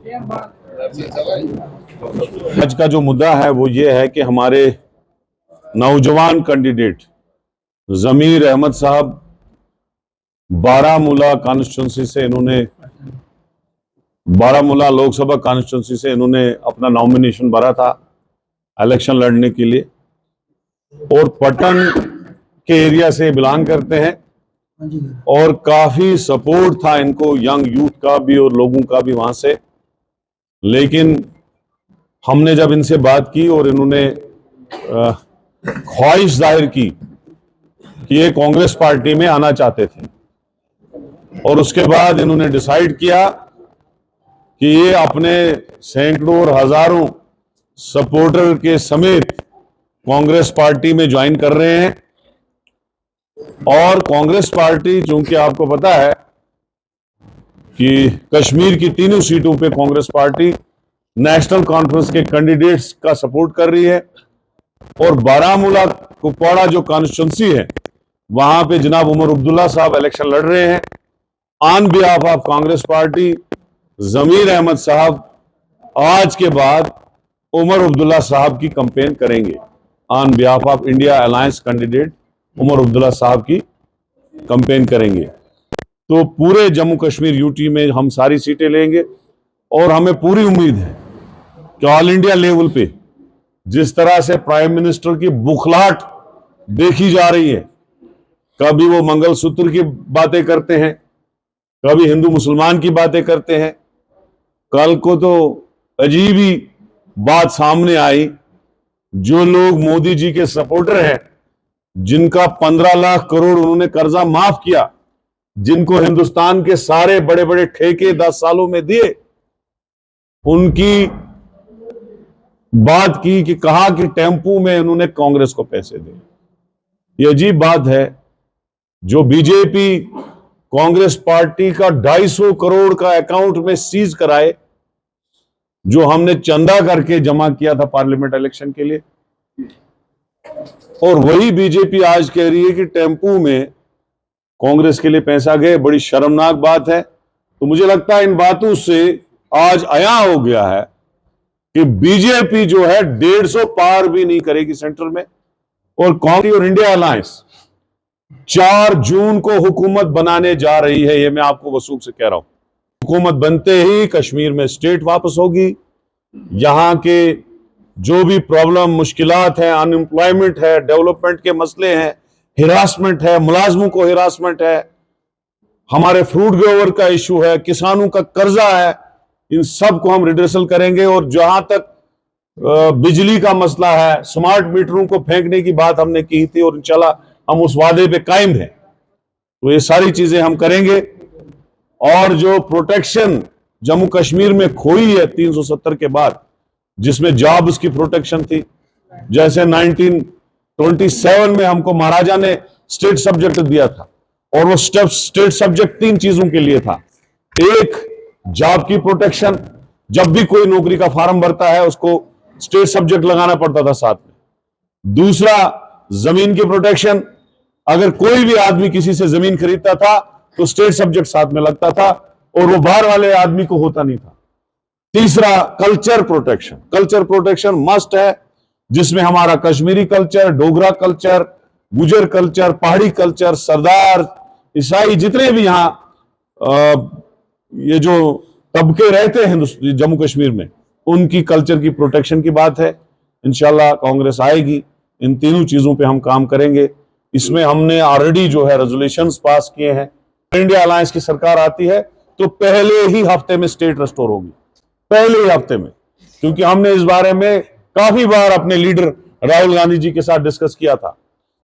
आज का जो मुद्दा है वो ये है कि हमारे नौजवान कैंडिडेट जमीर अहमद साहब बारामूला कॉन्स्टिट्यूंसी से बारामूला लोकसभा कॉन्स्टिट्यूंसी से इन्होंने अपना नॉमिनेशन भरा था इलेक्शन लड़ने के लिए, और पटन के एरिया से बिलोंग करते हैं और काफी सपोर्ट था इनको यंग यूथ का भी और लोगों का भी वहां से। लेकिन हमने जब इनसे बात की और इन्होंने ख्वाहिश जाहिर की कि ये कांग्रेस पार्टी में आना चाहते थे, और उसके बाद इन्होंने डिसाइड किया कि ये अपने सैकड़ों और हजारों सपोर्टर के समेत कांग्रेस पार्टी में ज्वाइन कर रहे हैं। और कांग्रेस पार्टी, चूंकि आपको पता है कि कश्मीर की तीनों सीटों पे कांग्रेस पार्टी नेशनल कॉन्फ्रेंस के कैंडिडेट्स का सपोर्ट कर रही है, और बारामूला कुपवाड़ा जो कॉन्स्टिट्यूंसी है वहां पे जनाब उमर अब्दुल्ला साहब इलेक्शन लड़ रहे हैं। On behalf of Congress party Zameer Ahmed sahab आज के बाद उमर अब्दुल्ला साहब की कैंपेन करेंगे। On behalf of India alliance candidate Omar Abdullah साहब की कैंपेन करेंगे। तो पूरे जम्मू कश्मीर यूटी में हम सारी सीटें लेंगे, और हमें पूरी उम्मीद है कि ऑल इंडिया लेवल पे जिस तरह से प्राइम मिनिस्टर की बुखलाहट देखी जा रही है, कभी वो मंगलसूत्र की बातें करते हैं, कभी हिंदू मुसलमान की बातें करते हैं। कल को तो अजीब ही बात सामने आई, जो लोग मोदी जी के सपोर्टर हैं, जिनका 15 लाख करोड़ उन्होंने कर्जा माफ किया, जिनको हिंदुस्तान के सारे बड़े बड़े ठेके 10 सालों में दिए, उनकी बात की कि कहा कि टेम्पू में उन्होंने कांग्रेस को पैसे दिए। ये अजीब बात है। जो बीजेपी कांग्रेस पार्टी का 250 करोड़ का अकाउंट में सीज कराए, जो हमने चंदा करके जमा किया था पार्लियामेंट इलेक्शन के लिए, और वही बीजेपी आज कह रही है कि टेम्पू में कांग्रेस के लिए पैसा गए। बड़ी शर्मनाक बात है। तो मुझे लगता है इन बातों से आज आया हो गया है कि बीजेपी जो है 150 पार भी नहीं करेगी सेंटर में, और कांग्रेस और इंडिया अलायंस 4 जून को हुकूमत बनाने जा रही है। ये मैं आपको वसूख से कह रहा हूं। हुकूमत बनते ही कश्मीर में स्टेट वापस होगी। यहां के जो भी प्रॉब्लम मुश्किलात है, अनएम्प्लॉयमेंट है, डेवलपमेंट के मसले हैं, हिरासमेंट है, मुलाजमों को हिरासमेंट है, हमारे फ्रूट ग्रोवर का इशू है, किसानों का कर्जा है, इन सब को हम रिड्रेसल करेंगे। और जहां तक बिजली का मसला है, स्मार्ट मीटरों को फेंकने की बात हमने की थी और इंशाल्लाह हम उस वादे पे कायम हैं। तो ये सारी चीजें हम करेंगे। और जो प्रोटेक्शन जम्मू कश्मीर में खोई है 370 के बाद, जिसमें जॉब्स की प्रोटेक्शन थी, जैसे 1927 में हमको महाराजा ने स्टेट सब्जेक्ट दिया था, और वो स्टेट सब्जेक्ट 3 चीजों के लिए था। एक, जॉब की प्रोटेक्शन, जब भी कोई नौकरी का फॉर्म भरता है उसको स्टेट सब्जेक्ट लगाना पड़ता था साथ में। दूसरा, जमीन की प्रोटेक्शन, अगर कोई भी आदमी किसी से जमीन खरीदता था तो स्टेट सब्जेक्ट साथ में लगता था, और वो बाहर वाले आदमी को होता नहीं था। तीसरा, culture protection. Culture protection must है, जिसमें हमारा कश्मीरी कल्चर, डोगरा कल्चर, गुजर कल्चर, पहाड़ी कल्चर, सरदार, ईसाई, जितने भी यहां ये जो तबके रहते हैं जम्मू कश्मीर में, उनकी कल्चर की प्रोटेक्शन की बात है। इंशाल्लाह कांग्रेस आएगी, इन तीनों चीजों पे हम काम करेंगे। इसमें हमने ऑलरेडी जो है रेजोल्यूशंस पास किए हैं। इंडिया अलायंस की सरकार आती है तो पहले ही हफ्ते में स्टेट रिस्टोर होगी, पहले ही हफ्ते में, क्योंकि हमने इस बारे में काफी बार अपने लीडर राहुल गांधी जी के साथ डिस्कस किया था।